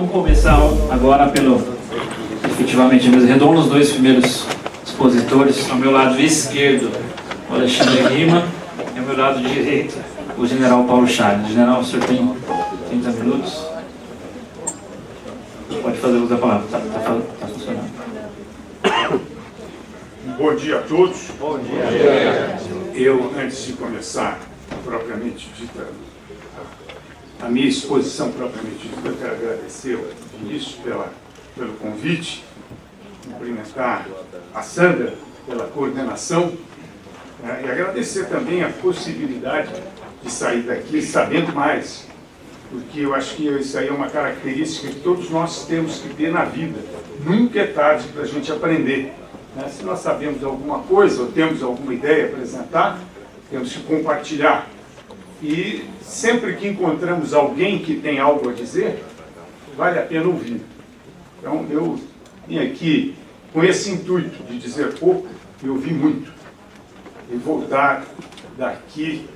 Vamos começar agora efetivamente, a mesa redonda, os dois primeiros expositores. Ao meu lado esquerdo, o Alexandre Lima, e ao meu lado direito, o general Paulo Chagas. General, o senhor tem 30 minutos. Pode fazer uso da palavra, está funcionando. Bom dia a todos. Bom dia. Eu, antes de começar propriamente dita, a minha exposição propriamente dita, eu quero agradecer ao Vinícius pelo convite, cumprimentar a Sandra pela coordenação, e agradecer também a possibilidade de sair daqui sabendo mais, porque eu acho que isso aí é uma característica que todos nós temos que ter na vida. Nunca é tarde para a gente aprender. Se nós sabemos alguma coisa ou temos alguma ideia a apresentar, temos que compartilhar. E sempre que encontramos alguém que tem algo a dizer, vale a pena ouvir. Então, eu vim aqui com esse intuito de dizer pouco e ouvir muito. E voltar daqui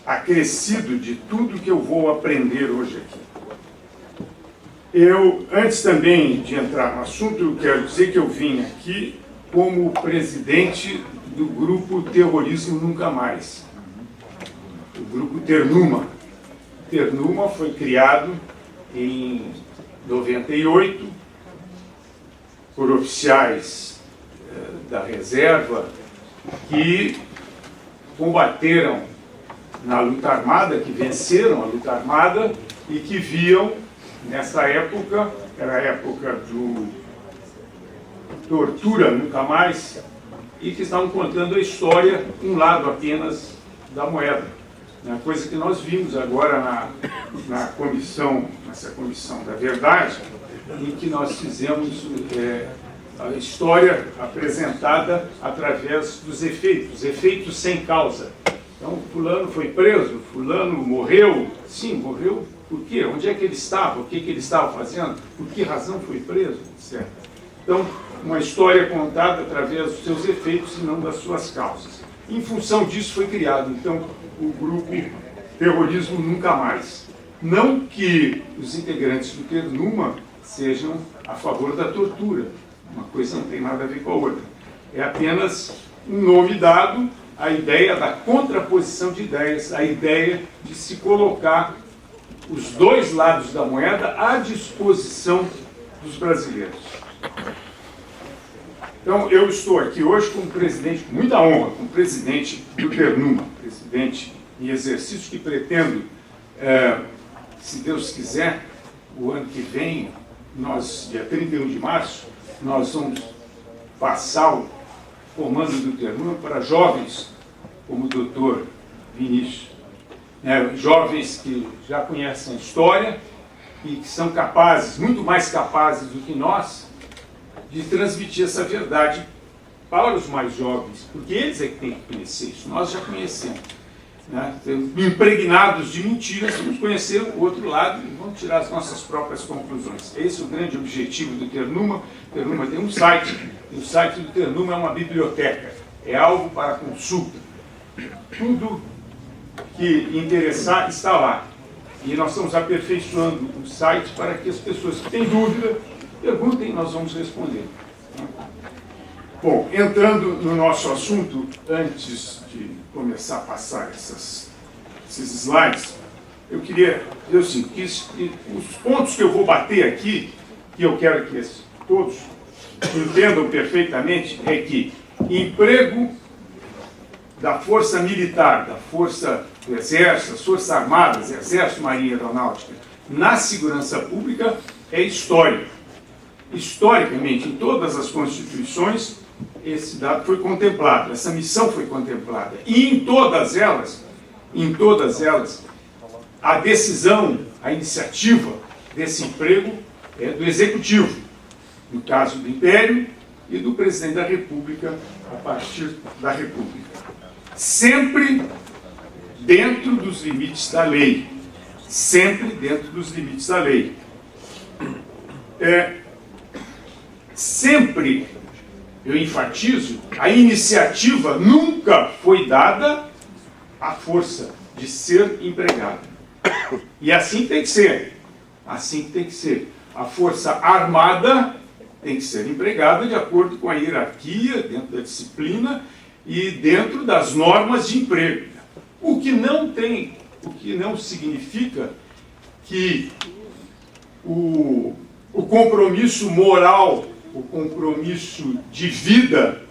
acrescido de tudo que eu vou aprender hoje aqui. Eu, antes também de entrar no assunto, eu quero dizer que eu vim aqui como presidente do grupo Terrorismo Nunca Mais. O grupo Ternuma. Ternuma foi criado em 98 por oficiais da reserva que combateram na luta armada, que venceram a luta armada e que viam, nessa época, era a época do Tortura Nunca Mais, e que estavam contando a história, um lado apenas da moeda. Coisa que nós vimos agora nessa comissão da verdade, em que nós fizemos a história apresentada através dos efeitos sem causa. Então, fulano foi preso, fulano morreu. Sim, morreu por quê? Onde é que ele estava? O que ele estava fazendo? Por que razão foi preso? Etc. Então, uma história contada através dos seus efeitos e não das suas causas. Em função disso foi criado, então, o grupo Terrorismo Nunca Mais. Não que os integrantes do Ternuma sejam a favor da tortura. Uma coisa não tem nada a ver com a outra. É apenas um nome dado à ideia da contraposição de ideias, a ideia de se colocar os dois lados da moeda à disposição dos brasileiros. Então, eu estou aqui hoje como presidente, com muita honra, como presidente do Ternuma, presidente em exercício que pretendo, se Deus quiser, o ano que vem, dia 31 de março, nós vamos passar o comando do Ternuma para jovens como o doutor Vinícius. Jovens que já conhecem a história e que são capazes, muito mais capazes do que nós, de transmitir essa verdade para os mais jovens, porque eles é que têm que conhecer isso, nós já conhecemos. Impregnados de mentiras, vamos conhecer o outro lado e vamos tirar as nossas próprias conclusões. Esse é o grande objetivo do Ternuma. O Ternuma tem um site, e o site do Ternuma é uma biblioteca, é algo para consulta. Tudo que interessar está lá. E nós estamos aperfeiçoando o site para que as pessoas que têm dúvida perguntem, nós vamos responder. Bom, entrando no nosso assunto, antes de começar a passar esses slides, eu queria dizer o seguinte, que os pontos que eu vou bater aqui, que eu quero que todos entendam perfeitamente, é que emprego da força militar, da força do Exército, das Forças Armadas, Exército, Marinha e Aeronáutica, na segurança pública é histórico. Historicamente, em todas as constituições, esse dado foi contemplado, essa missão foi contemplada. E em todas elas, a decisão, a iniciativa desse emprego é do Executivo, no caso do Império, e do Presidente da República, a partir da República. Sempre dentro dos limites da lei. Sempre dentro dos limites da lei. Sempre, eu enfatizo, a iniciativa nunca foi dada à força de ser empregado. E assim tem que ser. Assim tem que ser. a força armada tem que ser empregada de acordo com a hierarquia, dentro da disciplina e dentro das normas de emprego. O que não significa que o compromisso moral, o compromisso de vida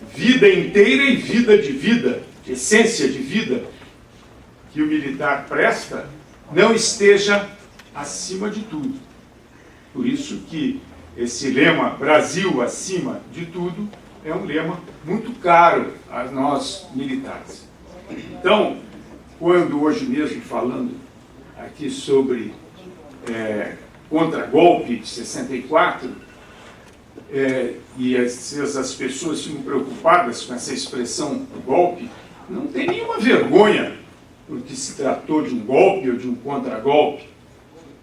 inteira e vida, de essência de vida, que o militar presta, não esteja acima de tudo. Por isso que esse lema, Brasil acima de tudo, é um lema muito caro a nós militares. Então, quando hoje mesmo falando aqui sobre contra-golpe de 64, e as pessoas ficam preocupadas com essa expressão golpe, não tem nenhuma vergonha porque se tratou de um golpe ou de um contra-golpe.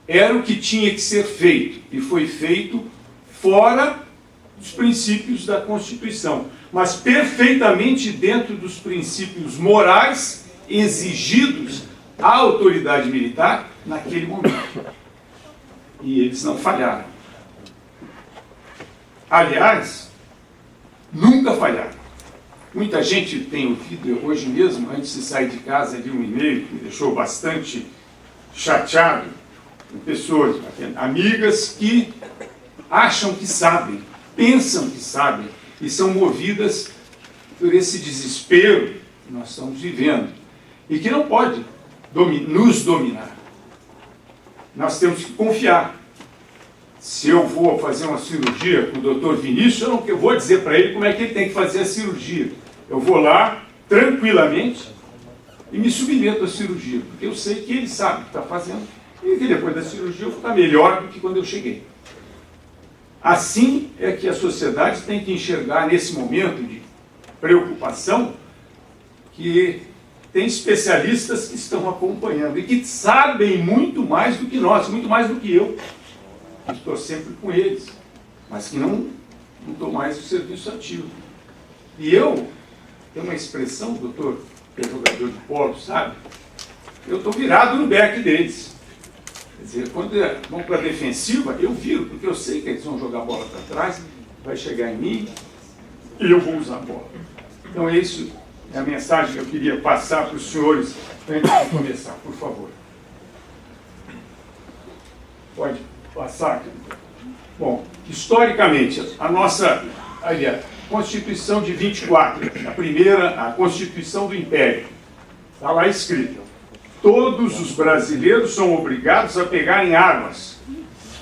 Era o que tinha que ser feito, e foi feito fora dos princípios da Constituição, mas perfeitamente dentro dos princípios morais exigidos à autoridade militar naquele momento. E eles não falharam. Aliás, nunca falharam. Muita gente tem ouvido, hoje mesmo, antes de sair de casa, ali um e-mail que me deixou bastante chateado, com pessoas, amigas que acham que sabem, pensam que sabem, e são movidas por esse desespero que nós estamos vivendo, e que não pode nos dominar. Nós temos que confiar. Se eu vou fazer uma cirurgia com o doutor Vinícius, eu vou dizer para ele como é que ele tem que fazer a cirurgia. Eu vou lá, tranquilamente, e me submeto à cirurgia, porque eu sei que ele sabe o que está fazendo, e que depois da cirurgia eu vou estar melhor do que quando eu cheguei. Assim é que a sociedade tem que enxergar nesse momento de preocupação que tem especialistas que estão acompanhando e que sabem muito mais do que nós, muito mais do que eu. Estou sempre com eles, mas que não estou mais no serviço ativo. E eu, tem uma expressão, doutor, que é jogador de polo, sabe? Eu estou virado no back deles. Quer dizer, quando vão para a defensiva, eu viro, porque eu sei que eles vão jogar a bola para trás, vai chegar em mim e eu vou usar a bola. Então, é isso, é a mensagem que eu queria passar para os senhores antes de começar, por favor. Pode passar. Bom, historicamente, a nossa Constituição de 24, a primeira, a Constituição do Império, está lá escrito: todos os brasileiros são obrigados a pegarem armas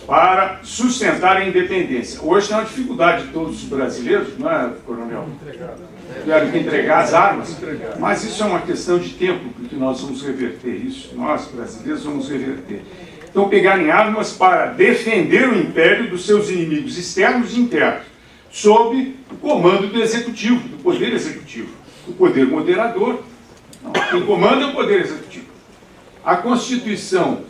para sustentar a independência. Hoje tem uma dificuldade de todos os brasileiros, não é, coronel? Tiveram que entregar as armas, mas isso é uma questão de tempo, porque nós vamos reverter isso, nós brasileiros vamos reverter. Então, pegarem armas para defender o império dos seus inimigos externos e internos, sob o comando do executivo, do poder executivo, do poder moderador. Não, quem comanda é o poder executivo. A Constituição,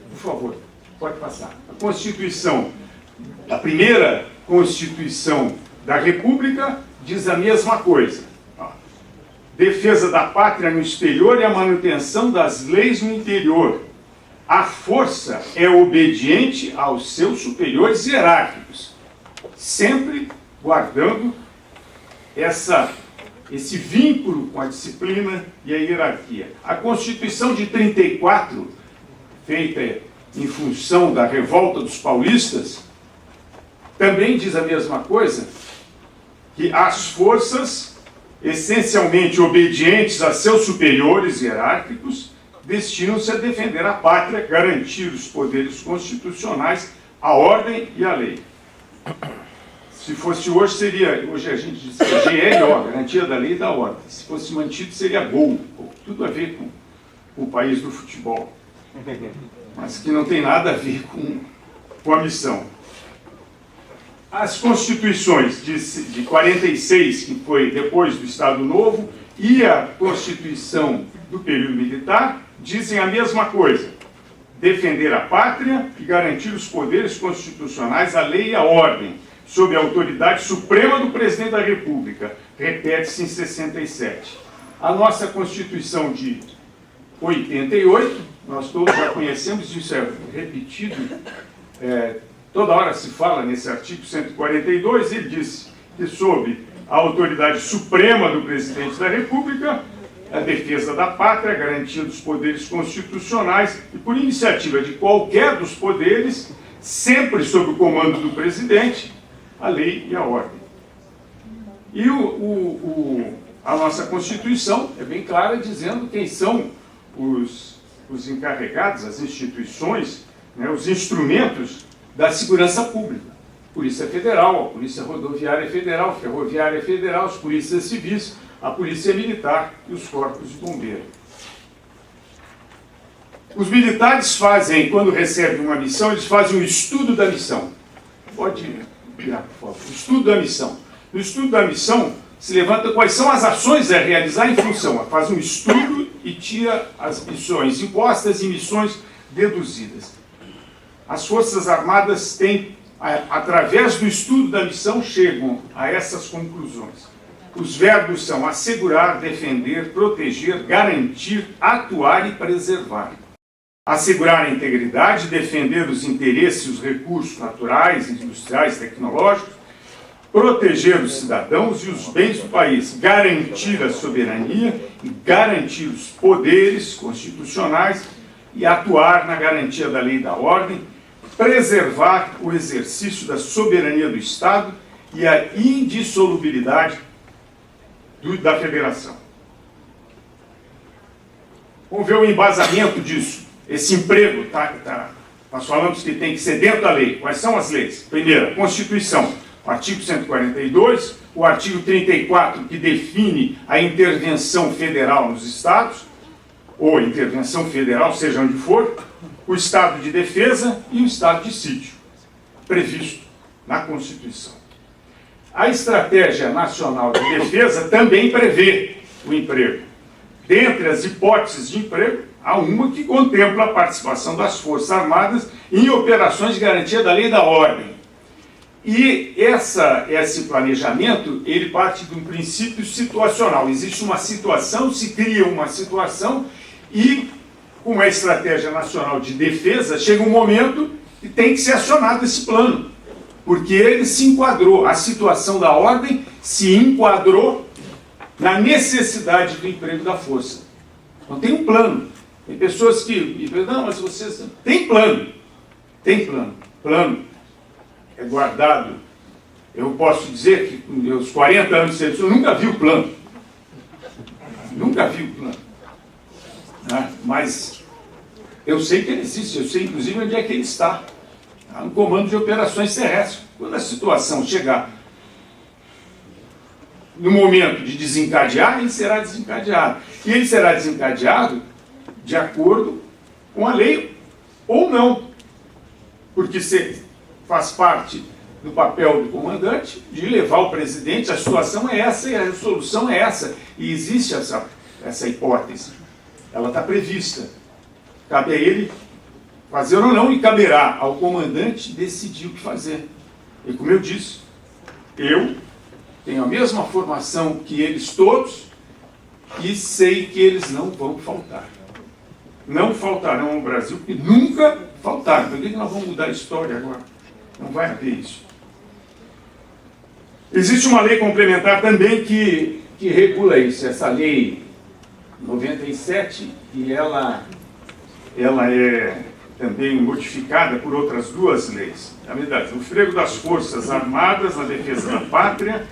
por favor, pode passar. A Constituição, a primeira Constituição da República, diz a mesma coisa. Defesa da pátria no exterior e a manutenção das leis no interior. A força é obediente aos seus superiores hierárquicos, sempre guardando esse vínculo com a disciplina e a hierarquia. A Constituição de 34, feita em função da revolta dos paulistas, também diz a mesma coisa, que as forças, essencialmente obedientes a seus superiores hierárquicos, destinam-se a defender a pátria, garantir os poderes constitucionais, a ordem e a lei. Se fosse hoje, seria, hoje a gente diz GLO, garantia da lei e da ordem. Se fosse mantido, seria GOL, tudo a ver com o país do futebol, mas que não tem nada a ver com a missão. As constituições de 46, que foi depois do Estado Novo, e a Constituição do período militar, dizem a mesma coisa: defender a pátria e garantir os poderes constitucionais, a lei e a ordem, sob a autoridade suprema do Presidente da República. Repete-se em 67. A nossa Constituição de 88, nós todos já conhecemos, isso é repetido, toda hora se fala nesse artigo 142, ele diz que sob a autoridade suprema do presidente da República, a defesa da pátria, a garantia dos poderes constitucionais e por iniciativa de qualquer dos poderes, sempre sob o comando do presidente, a lei e a ordem. E a nossa Constituição é bem clara, dizendo quem são os encarregados, as instituições, né, os instrumentos da segurança pública. Polícia Federal, a Polícia Rodoviária Federal, Ferroviária Federal, as polícias civis, a Polícia Militar e os corpos de bombeiro. Os militares fazem, quando recebem uma missão, eles fazem um estudo da missão. Pode virar, por favor. O estudo da missão. No estudo da missão, se levanta quais são as ações a realizar em função. Faz um estudo e tira as missões impostas e missões deduzidas. As Forças Armadas têm, através do estudo da missão, chegam a essas conclusões. Os verbos são assegurar, defender, proteger, garantir, atuar e preservar. Assegurar a integridade, defender os interesses e os recursos naturais, industriais, tecnológicos, proteger os cidadãos e os bens do país, garantir a soberania e garantir os poderes constitucionais e atuar na garantia da lei e da ordem, preservar o exercício da soberania do Estado e a indissolubilidade da Federação. Vamos ver o embasamento disso. Esse emprego, nós falamos que tem que ser dentro da lei. Quais são as leis? Primeiro, a Constituição, o artigo 142, o artigo 34, que define a intervenção federal nos estados, ou intervenção federal, seja onde for, o estado de defesa e o estado de sítio, previsto na Constituição. A Estratégia Nacional de Defesa também prevê o emprego. Dentre as hipóteses de emprego, há uma que contempla a participação das Forças Armadas em operações de garantia da lei e da ordem. E esse planejamento, ele parte de um princípio situacional. Existe uma situação, se cria uma situação e, com a Estratégia Nacional de Defesa, chega um momento que tem que ser acionado esse plano. Porque ele se enquadrou, a situação da ordem se enquadrou na necessidade do emprego da força. Então tem um plano. Tem pessoas que me perguntam, não, mas vocês... Tem plano. Tem plano. Plano é guardado. Eu posso dizer que com meus 40 anos de serviço, eu nunca vi o plano. Nunca vi o plano. Né? Mas eu sei que ele existe, eu sei inclusive onde é que ele está. No comando de operações terrestres. Quando a situação chegar no momento de desencadear, ele será desencadeado. E ele será desencadeado de acordo com a lei ou não. Porque se faz parte do papel do comandante de levar o presidente, a situação é essa e a resolução é essa. E existe essa hipótese. Ela está prevista. Cabe a ele fazer ou não, e caberá ao comandante decidir o que fazer. E como eu disse, eu tenho a mesma formação que eles todos e sei que eles não vão faltar. Não faltarão ao Brasil, porque nunca faltaram. Por que nós vamos mudar a história agora? Não vai haver isso. Existe uma lei complementar também que regula isso, essa lei 97, e ela é também modificada por outras duas leis. Na verdade, o emprego das Forças Armadas, na defesa da pátria,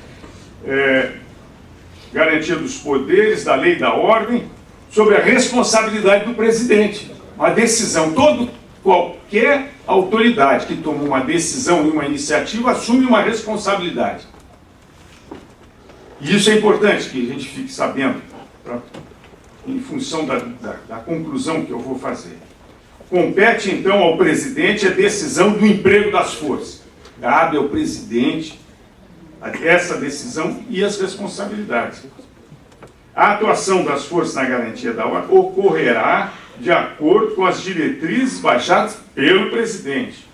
garantia dos poderes, da lei e da ordem, sobre a responsabilidade do presidente. Uma decisão, qualquer autoridade que toma uma decisão e uma iniciativa assume uma responsabilidade. E isso é importante que a gente fique sabendo, em função da conclusão que eu vou fazer. Compete, então, ao presidente a decisão do emprego das forças. Cabe ao presidente essa decisão e as responsabilidades. A atuação das forças na garantia da ordem ocorrerá de acordo com as diretrizes baixadas pelo presidente,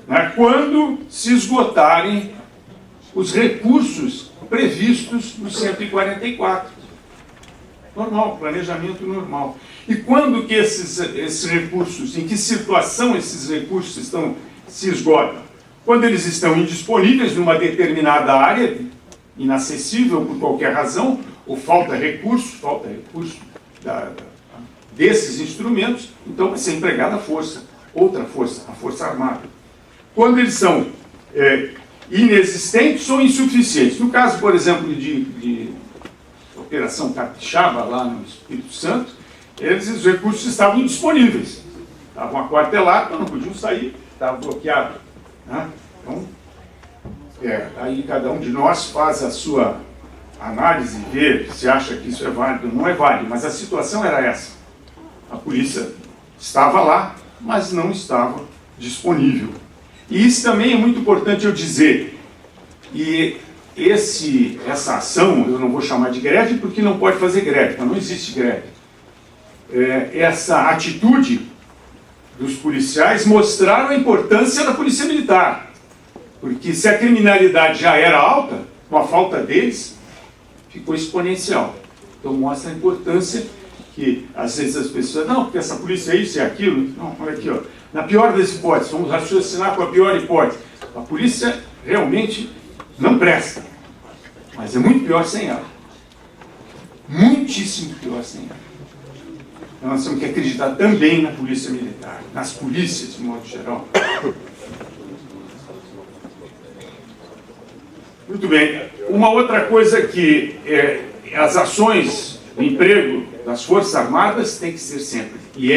né, quando se esgotarem os recursos previstos no 144. Normal, planejamento normal. E quando que esses recursos, em que situação esses recursos se esgotam? Quando eles estão indisponíveis numa determinada área, inacessível por qualquer razão, ou falta recurso desses instrumentos, então vai ser empregada a força, outra força, a Força Armada. Quando eles são inexistentes ou insuficientes, no caso, por exemplo, de Operação Capixaba, lá no Espírito Santo, os recursos estavam indisponíveis, estavam aquartelados, não podiam sair, estavam bloqueados. Né? Então, aí cada um de nós faz a sua análise, vê se acha que isso é válido ou não é válido, mas a situação era essa. A polícia estava lá, mas não estava disponível. E isso também é muito importante eu dizer. E essa ação, eu não vou chamar de greve, porque não pode fazer greve, então não existe greve. Essa atitude dos policiais mostraram a importância da Polícia Militar. Porque se a criminalidade já era alta, com a falta deles, ficou exponencial. Então mostra a importância que, às vezes, as pessoas, não, porque essa polícia é isso e aquilo. Não, olha aqui, ó. Na pior das hipóteses, vamos raciocinar com a pior hipótese. A polícia realmente não presta, mas é muito pior sem ela. Muitíssimo pior sem ela. Então nós temos que acreditar também na Polícia Militar, nas polícias, de modo geral. Muito bem. Uma outra coisa que as ações de emprego das Forças Armadas tem que ser sempre, e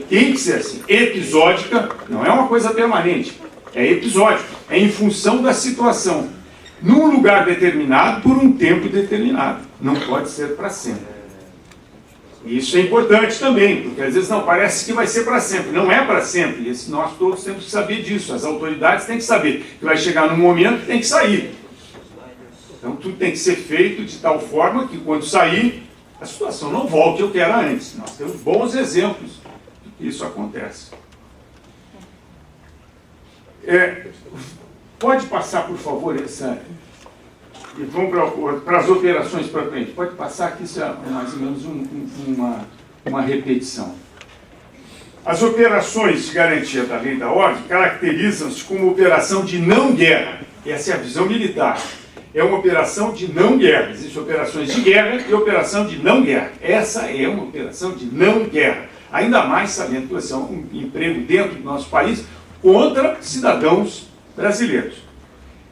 tem que ser assim, episódica, não é uma coisa permanente, é episódica, é em função da situação, num lugar determinado, por um tempo determinado, não pode ser para sempre. E isso é importante também, porque às vezes não parece que vai ser para sempre, não é para sempre, e nós todos temos que saber disso, as autoridades têm que saber que vai chegar num momento que tem que sair. Então tudo tem que ser feito de tal forma que quando sair, a situação não volte ao que era antes. Nós temos bons exemplos de que isso acontece. Pode passar, por favor, essa... E vamos para as operações para frente. Pode passar, que isso é mais ou menos uma repetição. As operações de garantia da lei e da ordem caracterizam-se como operação de não guerra. Essa é a visão militar. É uma operação de não guerra. Existem operações de guerra e operação de não guerra. Essa é uma operação de não guerra. Ainda mais sabendo que vai ser um emprego dentro do nosso país contra cidadãos brasileiros.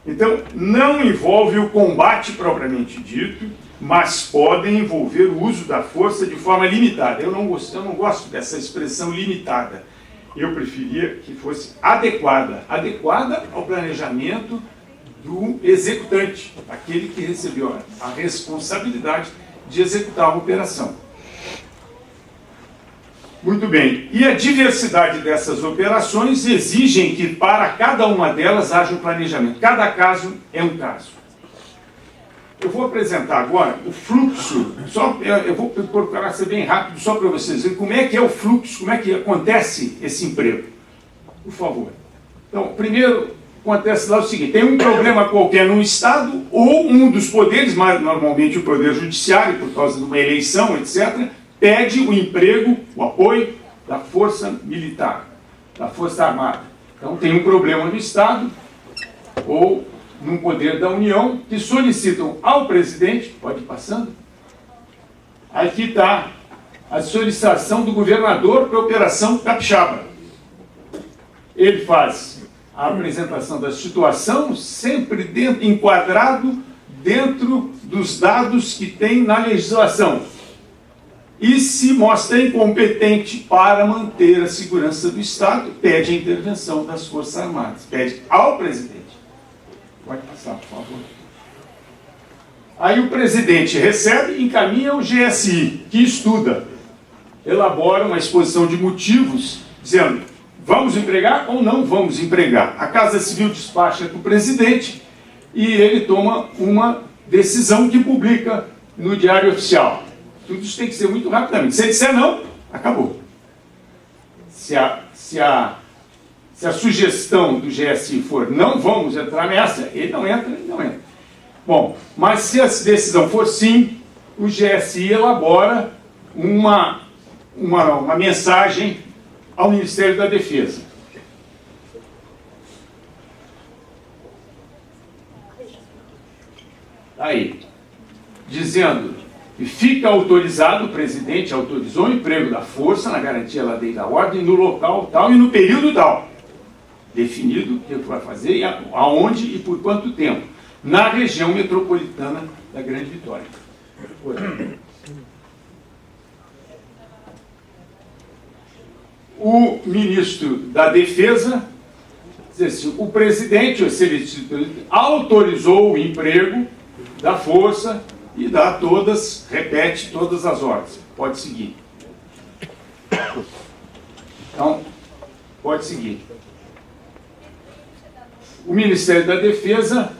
Então, não envolve o combate propriamente dito, mas podem envolver o uso da força de forma limitada. Eu não gosto dessa expressão limitada. Eu preferia que fosse adequada. Adequada ao planejamento do executante, aquele que recebeu a responsabilidade de executar a operação. Muito bem. E a diversidade dessas operações exigem que para cada uma delas haja um planejamento. Cada caso é um caso. Eu vou apresentar agora o fluxo, eu vou procurar ser bem rápido só para vocês verem como é que é o fluxo, como é que acontece esse emprego. Por favor. Então, primeiro, acontece lá o seguinte, tem um problema qualquer num Estado, ou um dos poderes, mas normalmente o Poder Judiciário, por causa de uma eleição, etc., pede o emprego, o apoio da Força Militar, da Força Armada. Então tem um problema no Estado, ou num poder da União, que solicitam ao presidente, pode ir passando, aqui está a solicitação do governador para a Operação Capixaba. Ele faz a apresentação da situação, sempre enquadrado dentro dos dados que tem na legislação. E se mostra incompetente para manter a segurança do Estado, pede a intervenção das Forças Armadas, pede ao presidente. Pode passar, por favor. Aí o presidente recebe e encaminha ao GSI, que estuda, elabora uma exposição de motivos, dizendo, vamos empregar ou não vamos empregar. A Casa Civil despacha com o presidente e ele toma uma decisão que publica no Diário Oficial. Tudo isso tem que ser muito rapidamente. Se ele disser não, acabou. Se a sugestão do GSI for não vamos entrar nessa, ele não entra, ele não entra. Bom, mas se a decisão for sim, o GSI elabora uma mensagem ao Ministério da Defesa. Aí, dizendo que fica autorizado, o presidente autorizou o emprego da força na garantia da lei e da ordem no local tal e no período tal. Definido o que vai fazer, e aonde e por quanto tempo. Na região metropolitana da Grande Vitória. O ministro da Defesa, diz assim, o presidente, autorizou o emprego da força e dá todas, repete todas as ordens. Pode seguir. Então, pode seguir. O Ministério da Defesa,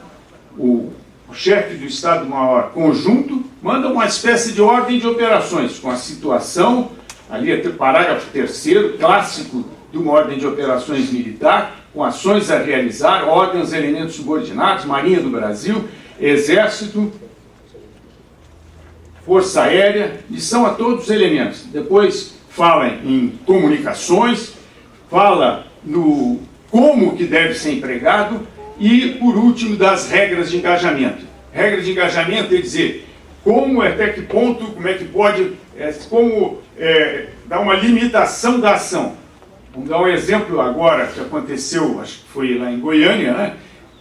o chefe do Estado-Maior Conjunto, manda uma espécie de ordem de operações, com a situação, ali até o parágrafo 3º, clássico de uma ordem de operações militar, com ações a realizar, órgãos e elementos subordinados, Marinha do Brasil, Exército, Força Aérea, missão a todos os elementos. Depois fala em comunicações, fala no como que deve ser empregado e, por último, das regras de engajamento. Regra de engajamento é dizer como, até que ponto, como é que pode, dar uma limitação da ação. Vamos dar um exemplo agora que aconteceu, acho que foi lá em Goiânia, né,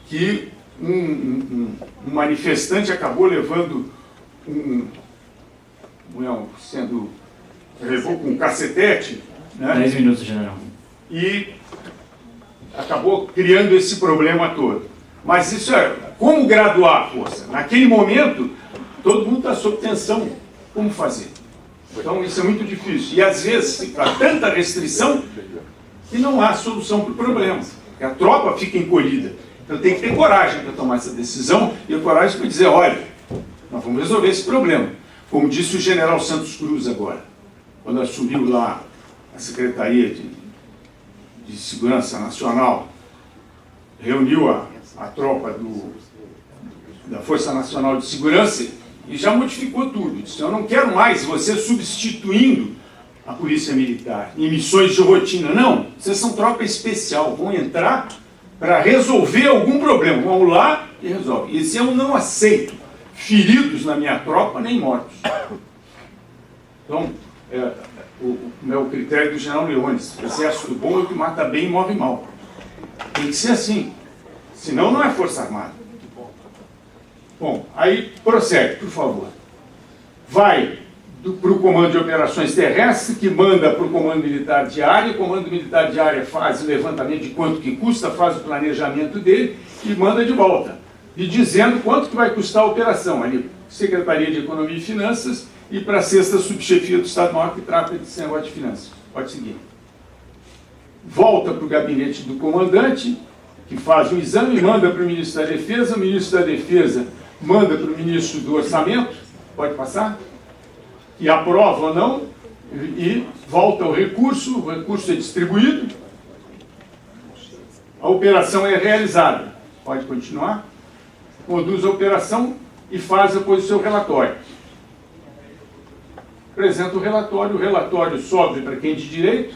que um manifestante acabou levando levou com um cacetete, né, 10 minutos, general. E acabou criando esse problema todo. Mas isso é como graduar a força. Naquele momento, todo mundo está sob tensão. Como fazer? Então isso é muito difícil. E às vezes há tanta restrição que não há solução para o problema. Porque a tropa fica encolhida. Então tem que ter coragem para tomar essa decisão e a coragem para dizer, olha, nós vamos resolver esse problema. Como disse o general Santos Cruz agora, quando assumiu lá a Secretaria de Segurança Nacional, reuniu a tropa da Força Nacional de Segurança e já modificou tudo. Disse, eu não quero mais você substituindo a Polícia Militar em missões de rotina. Não, vocês são tropa especial, vão entrar para resolver algum problema. Vão lá e resolvem. Esse eu não aceito feridos na minha tropa, nem mortos. Então, o critério do general Leônidas, exército bom é o que mata bem e morre mal. Tem que ser assim. Senão não é Força Armada. Bom, aí prossegue, por favor. Vai para o Comando de Operações Terrestres, que manda para o Comando Militar de Área. O Comando Militar de Área faz o levantamento de quanto que custa, faz o planejamento dele e manda de volta. E dizendo quanto que vai custar a operação. Ali, Secretaria de Economia e Finanças e para a 6ª Subchefia do Estado-Maior, que trata desse negócio de finanças. Pode seguir. Volta para o gabinete do comandante, que faz um exame e manda para o Ministro da Defesa. O Ministro da Defesa manda para o Ministro do Orçamento, pode passar, e aprova ou não, e volta o recurso é distribuído, a operação é realizada. Pode continuar. Conduz a operação e faz depois o seu relatório. Apresenta o relatório sobe para quem de direito.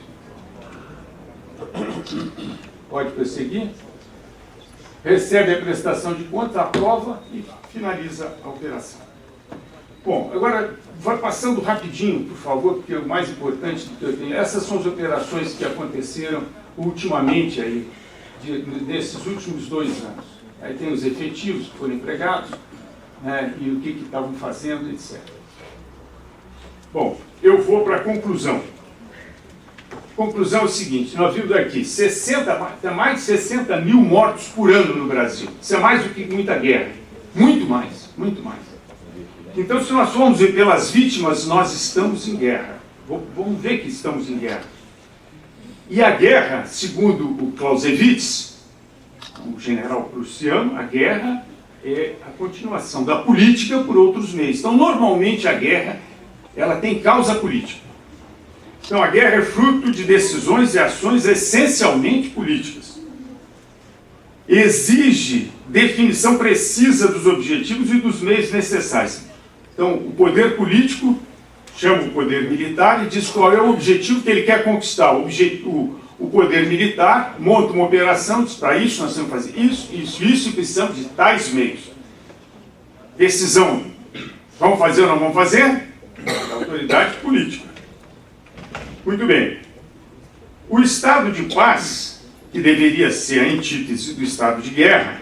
Pode prosseguir. Recebe a prestação de contas, aprova e finaliza a operação. Bom, agora vai passando rapidinho, por favor, porque é o mais importante do que eu tenho. Essas são as operações que aconteceram ultimamente aí, nesses últimos 2 anos. Aí tem os efetivos que foram empregados, né, e o que estavam fazendo, etc. Bom, eu vou para a conclusão. A conclusão é o seguinte, nós vimos aqui, mais de 60 mil mortos por ano no Brasil. Isso é mais do que muita guerra. Muito mais, muito mais. Então, se nós formos ver pelas vítimas, nós estamos em guerra. Vamos ver que estamos em guerra. E a guerra, segundo o Clausewitz, o general prussiano, a guerra é a continuação da política por outros meios. Então, normalmente, a guerra ela tem causa política. Então, a guerra é fruto de decisões e ações essencialmente políticas. Exige definição precisa dos objetivos e dos meios necessários. Então, o poder político chama o poder militar e diz qual é o objetivo que ele quer conquistar. O poder militar monta uma operação, diz, para isso nós temos que fazer isso, e precisamos de tais meios. Decisão, vamos fazer ou não vamos fazer? Da autoridade política. Muito bem. O estado de paz, que deveria ser a antítese do estado de guerra,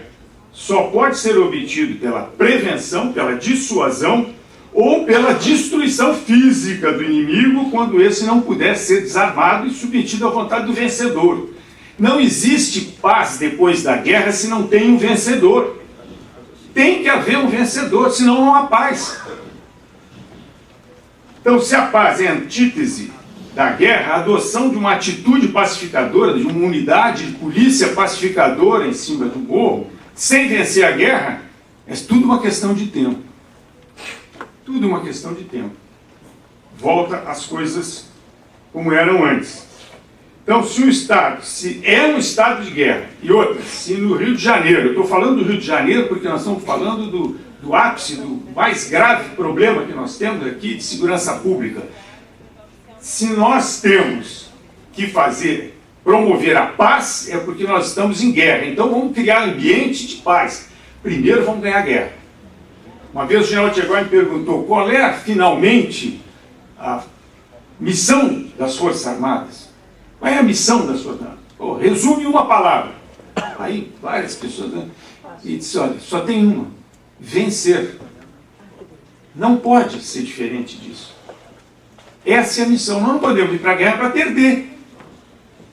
só pode ser obtido pela prevenção, pela dissuasão ou pela destruição física do inimigo, quando esse não puder ser desarmado e submetido à vontade do vencedor. Não existe paz depois da guerra se não tem um vencedor. Tem que haver um vencedor, senão não há paz. Então, se a paz é a antítese da guerra, a adoção de uma atitude pacificadora, de uma unidade de polícia pacificadora em cima do morro, sem vencer a guerra, é tudo uma questão de tempo. Tudo uma questão de tempo. Volta às coisas como eram antes. Então, se é um estado de guerra, e outra, se no Rio de Janeiro, eu estou falando do Rio de Janeiro porque nós estamos falando do ápice, do mais grave problema que nós temos aqui de segurança pública. Se nós temos que promover a paz, é porque nós estamos em guerra. Então vamos criar ambiente de paz. Primeiro vamos ganhar a guerra. Uma vez o general Tchegói me perguntou qual é, finalmente, a missão das Forças Armadas. Qual é a missão das Forças Armadas? Pô, resume uma palavra. Aí várias pessoas... E disse, olha, só tem uma. Vencer. Não pode ser diferente disso. Essa é a missão. Nós não podemos ir para a guerra para perder.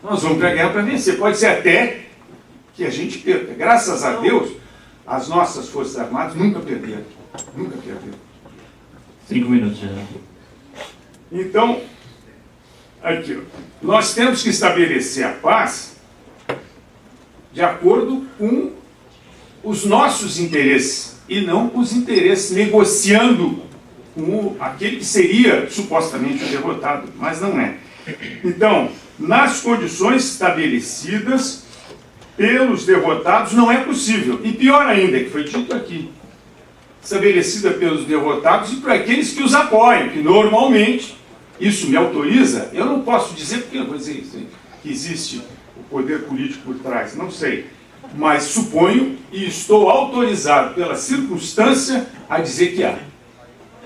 Nós vamos para a guerra para vencer. Pode ser até que a gente perca. Graças a Deus, as nossas Forças Armadas nunca perderam. Nunca perderam. 5 minutos já. Então, aqui, ó, nós temos que estabelecer a paz de acordo com os nossos interesses e não com os interesses, negociando com aquele que seria supostamente o derrotado, mas não é. Então, nas condições estabelecidas pelos derrotados, não é possível. E pior ainda, que foi dito aqui, estabelecida pelos derrotados e por aqueles que os apoiam, que normalmente, isso me autoriza, eu não posso dizer, porque eu vou dizer isso, que existe o poder político por trás, não sei, mas suponho e estou autorizado pela circunstância a dizer que há,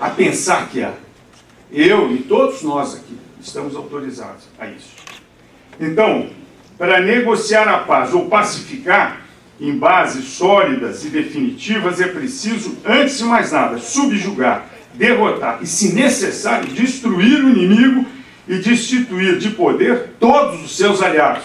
a pensar que há. Eu e todos nós aqui estamos autorizados a isso. Então, para negociar a paz ou pacificar em bases sólidas e definitivas, é preciso, antes de mais nada, subjugar, derrotar e, se necessário, destruir o inimigo e destituir de poder todos os seus aliados,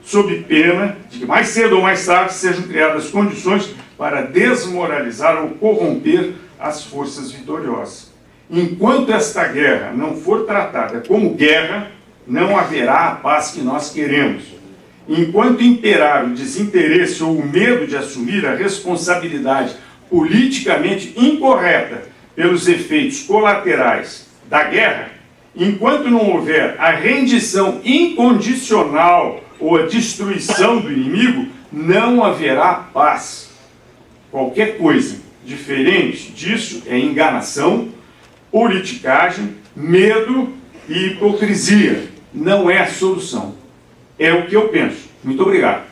sob pena de que mais cedo ou mais tarde sejam criadas condições para desmoralizar ou corromper as forças vitoriosas. Enquanto esta guerra não for tratada como guerra, não haverá a paz que nós queremos. Enquanto imperar o desinteresse ou o medo de assumir a responsabilidade politicamente incorreta pelos efeitos colaterais da guerra, enquanto não houver a rendição incondicional ou a destruição do inimigo, não haverá paz. Qualquer coisa diferente disso é enganação, politicagem, medo e hipocrisia. Não é a solução. É o que eu penso. Muito obrigado.